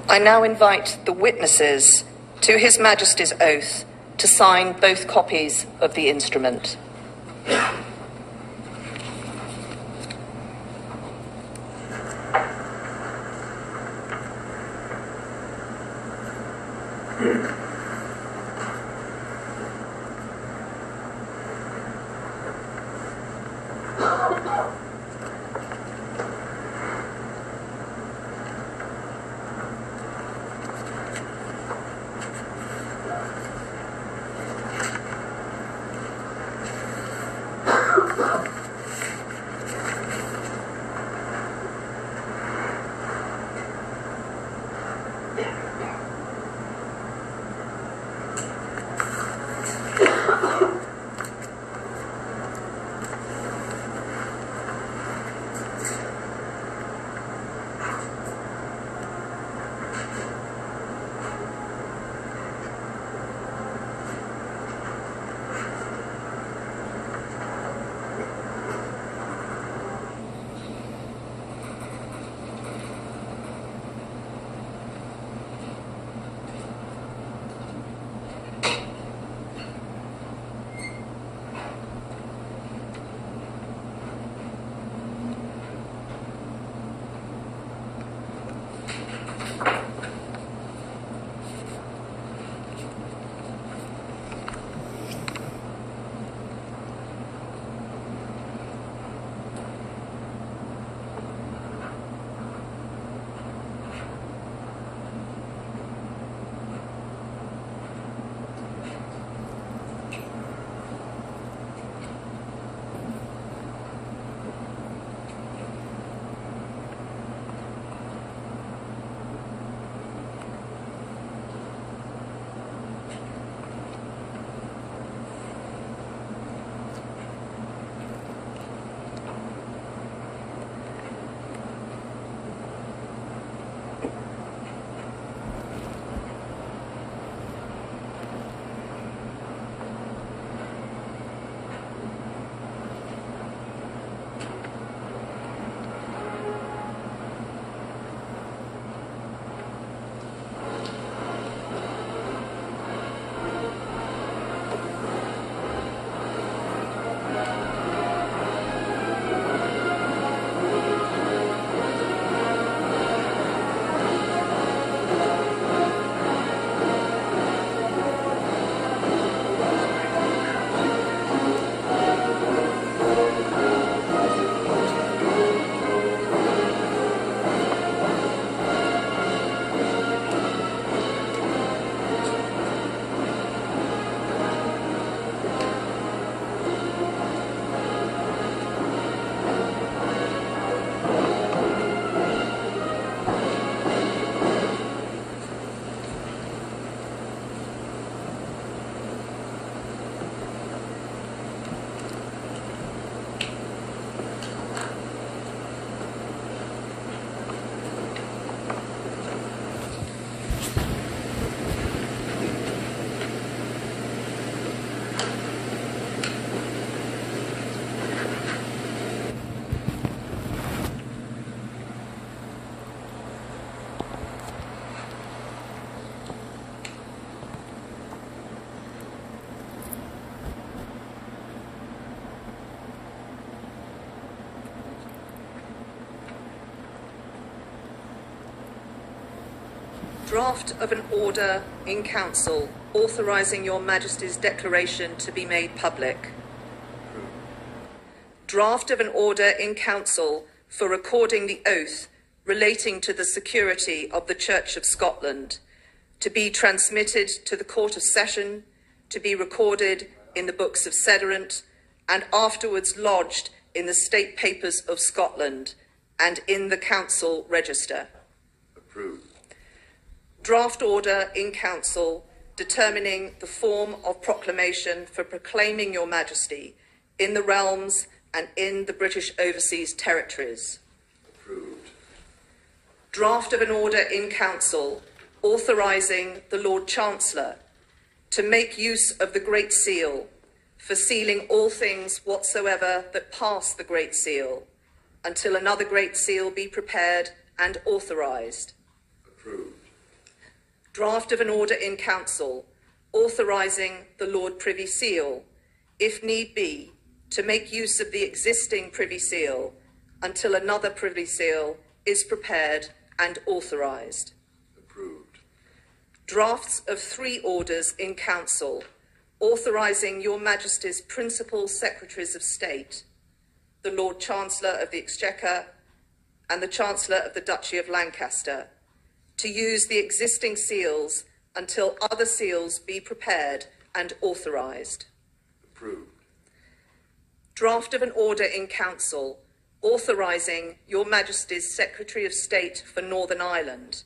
I now invite the witnesses to His Majesty's oath to sign both copies of the instrument. Draft of an order in Council authorising Your Majesty's declaration to be made public. Draft of an order in Council for recording the oath relating to the security of the Church of Scotland, to be transmitted to the Court of Session, to be recorded in the Books of Sederant, and afterwards lodged in the State Papers of Scotland and in the Council Register. Approved. Draft order in Council determining the form of proclamation for proclaiming Your Majesty in the realms and in the British Overseas Territories. Approved. Draft of an order in Council authorising the Lord Chancellor to make use of the Great Seal for sealing all things whatsoever that pass the Great Seal until another Great Seal be prepared and authorised. Approved. Draft of an order in council authorising the Lord Privy Seal, if need be, to make use of the existing Privy Seal until another Privy Seal is prepared and authorised. Approved. Drafts of 3 orders in council authorising Your Majesty's principal Secretaries of State, the Lord Chancellor of the Exchequer and the Chancellor of the Duchy of Lancaster, to use the existing seals until other seals be prepared and authorised. Approved. Draft of an order in council authorising Your Majesty's Secretary of State for Northern Ireland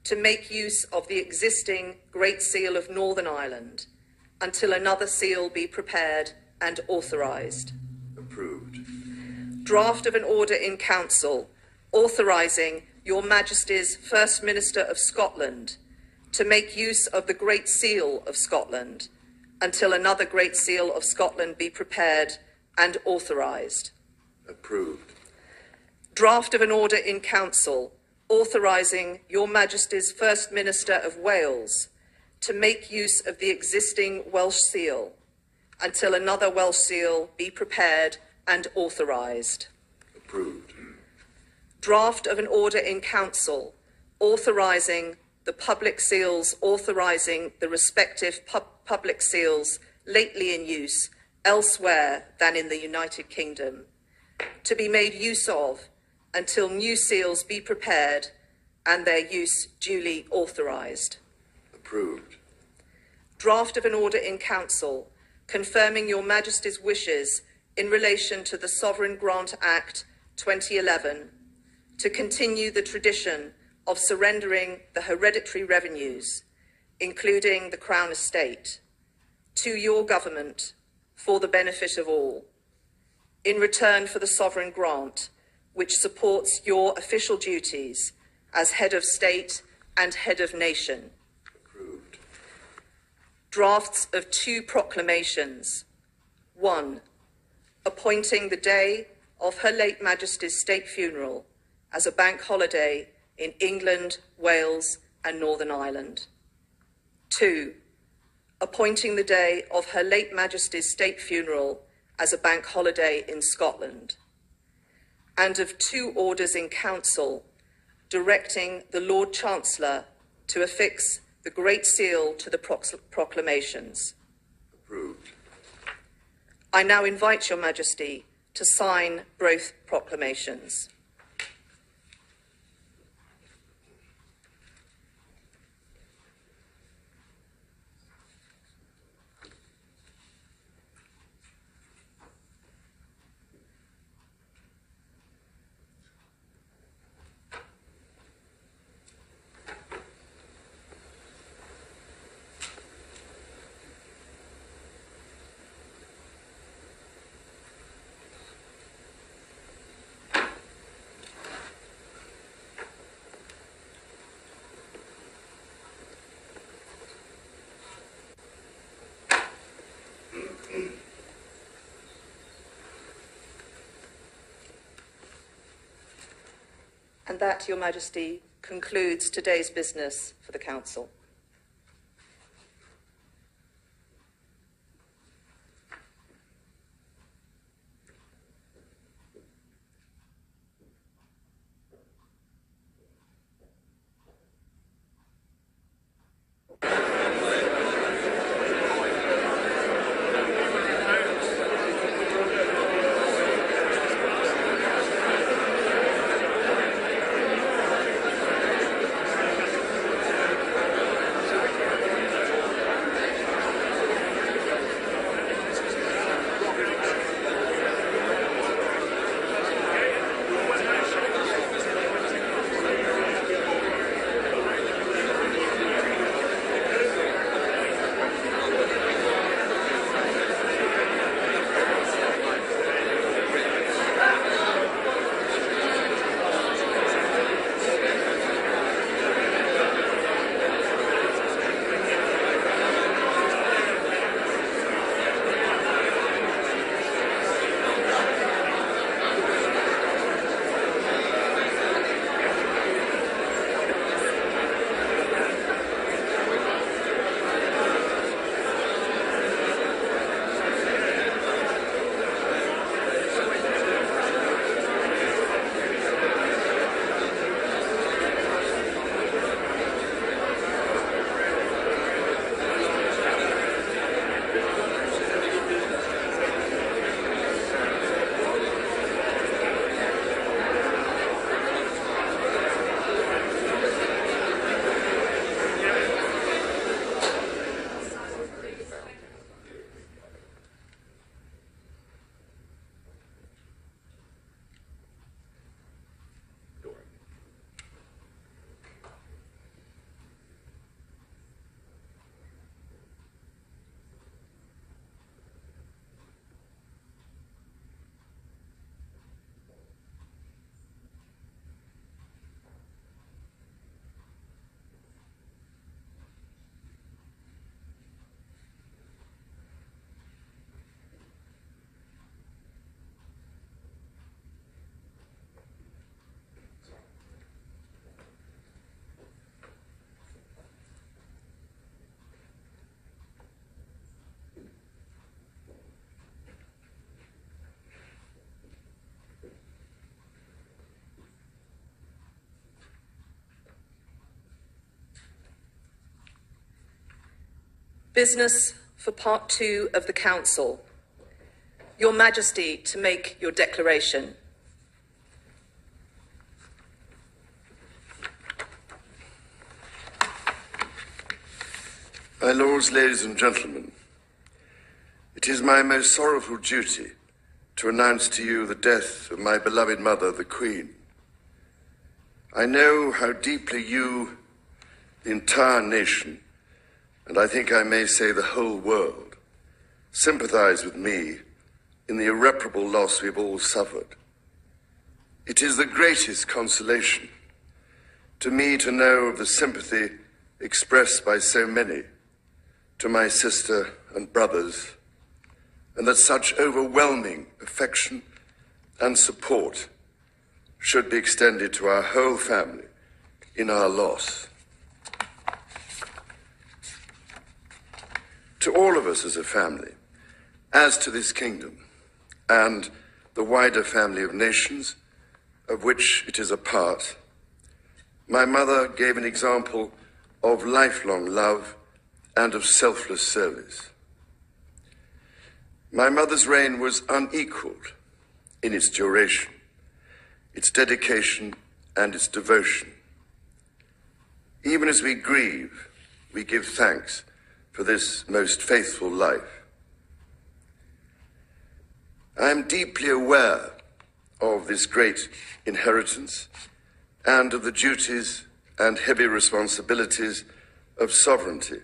to make use of the existing Great Seal of Northern Ireland until another seal be prepared and authorised. Approved. Draft of an order in council authorising Your Majesty's First Minister of Scotland to make use of the Great Seal of Scotland until another Great Seal of Scotland be prepared and authorised. Approved. Draft of an order in council authorising Your Majesty's First Minister of Wales to make use of the existing Welsh Seal until another Welsh Seal be prepared and authorised. Approved. Draft of an order in council authorising the public seals authorising the respective public seals lately in use elsewhere than in the United Kingdom to be made use of until new seals be prepared and their use duly authorised. Approved. Draft of an order in council confirming Your Majesty's wishes in relation to the Sovereign Grant Act 2011 to continue the tradition of surrendering the hereditary revenues, including the Crown Estate, to your government for the benefit of all, in return for the sovereign grant, which supports your official duties as head of state and head of nation. Approved. Drafts of 2 proclamations. 1. Appointing the day of Her late Majesty's state funeral as a bank holiday in England, Wales and Northern Ireland. 2. Appointing the day of Her late Majesty's state funeral as a bank holiday in Scotland. And of 2 orders in council directing the Lord Chancellor to affix the Great Seal to the proclamations. Approved. I now invite Your Majesty to sign both proclamations. And that, Your Majesty, concludes today's business for the Council. Business for Part 2 of the Council. Your Majesty, to make your declaration. My lords, ladies and gentlemen, it is my most sorrowful duty to announce to you the death of my beloved mother, the Queen. I know how deeply you, the entire nation, and I think I may say the whole world, sympathize with me in the irreparable loss we've all suffered. It is the greatest consolation to me to know of the sympathy expressed by so many to my sister and brothers, and that such overwhelming affection and support should be extended to our whole family in our loss. To all of us as a family, as to this kingdom and the wider family of nations of which it is a part, my mother gave an example of lifelong love and of selfless service. My mother's reign was unequaled in its duration, its dedication and its devotion. Even as we grieve, we give thanks for this most faithful life. I am deeply aware of this great inheritance and of the duties and heavy responsibilities of sovereignty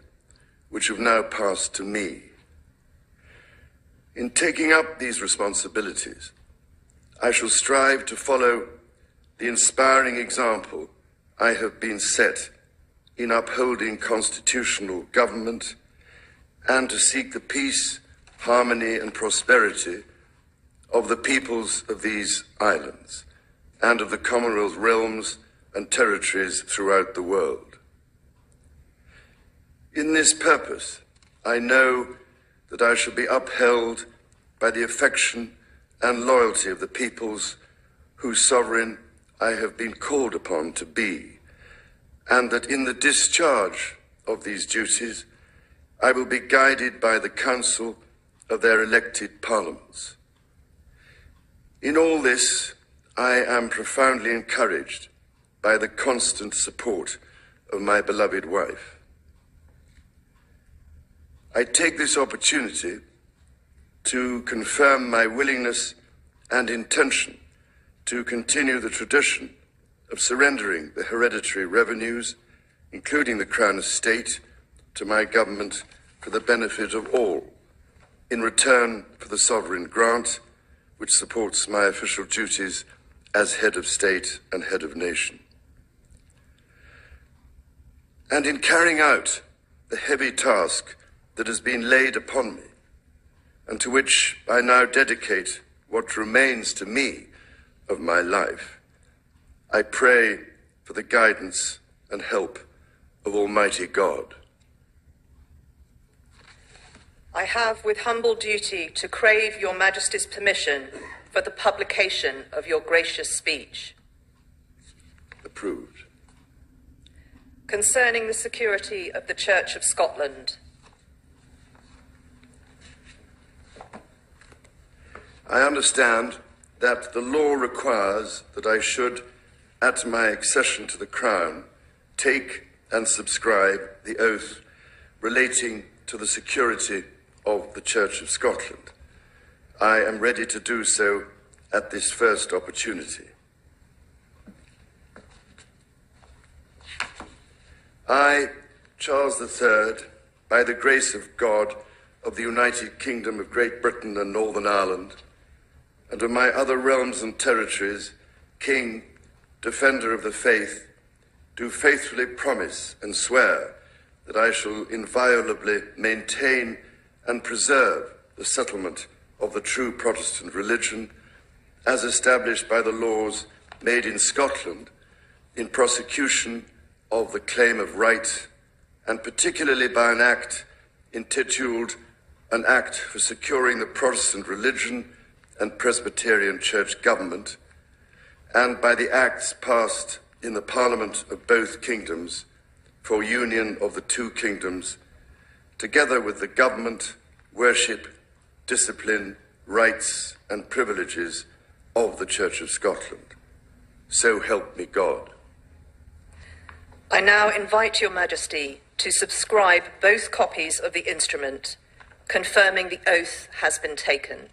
which have now passed to me. In taking up these responsibilities, I shall strive to follow the inspiring example I have been set in upholding constitutional government and to seek the peace, harmony and prosperity of the peoples of these islands and of the Commonwealth realms and territories throughout the world. In this purpose, I know that I shall be upheld by the affection and loyalty of the peoples whose sovereign I have been called upon to be, and that in the discharge of these duties, I will be guided by the counsel of their elected parliaments. In all this, I am profoundly encouraged by the constant support of my beloved wife. I take this opportunity to confirm my willingness and intention to continue the tradition of surrendering the hereditary revenues, including the Crown Estate, to my government for the benefit of all, in return for the sovereign grant which supports my official duties as head of state and head of nation. And in carrying out the heavy task that has been laid upon me, and to which I now dedicate what remains to me of my life, I pray for the guidance and help of Almighty God. I have with humble duty to crave your Majesty's permission for the publication of your gracious speech. Approved. Concerning the security of the Church of Scotland. I understand that the law requires that I should, at my accession to the Crown, take and subscribe the oath relating to the security of the Church of Scotland. I am ready to do so at this first opportunity. I, Charles III, by the grace of God of the United Kingdom of Great Britain and Northern Ireland, and of my other realms and territories, King, Defender of the Faith, do faithfully promise and swear that I shall inviolably maintain and preserve the settlement of the true Protestant religion as established by the laws made in Scotland in prosecution of the claim of right, and particularly by an act intituled An Act for Securing the Protestant Religion and Presbyterian Church Government, and by the acts passed in the Parliament of both kingdoms for union of the two kingdoms together with the government, worship, discipline, rights and privileges of the Church of Scotland. So help me God. I now invite Your Majesty to subscribe both copies of the instrument, confirming the oath has been taken.